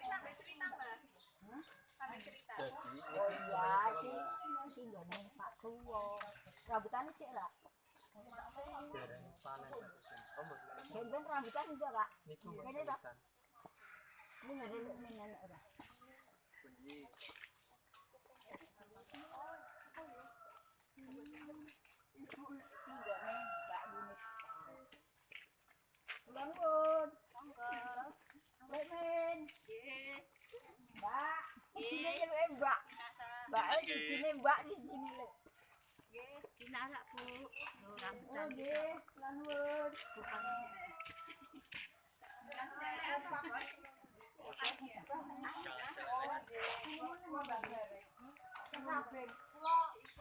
Sampai cerita mbak, sampai cerita. Oh iya, iki nggone Pak Kuwo. Rambutan cek lah. Gendeng rambutan juga, Kak. Kene ta? Ini ngene menen ora. Nggone Mbak Yunis. Lanjut. Monggo. Men. Nggih. Mbak, sini ya Mbak. Mbak sini Mbak di sini lho. Nggih, dinarak Bu. Rambutan. Oh nggih, lanjut. Bukan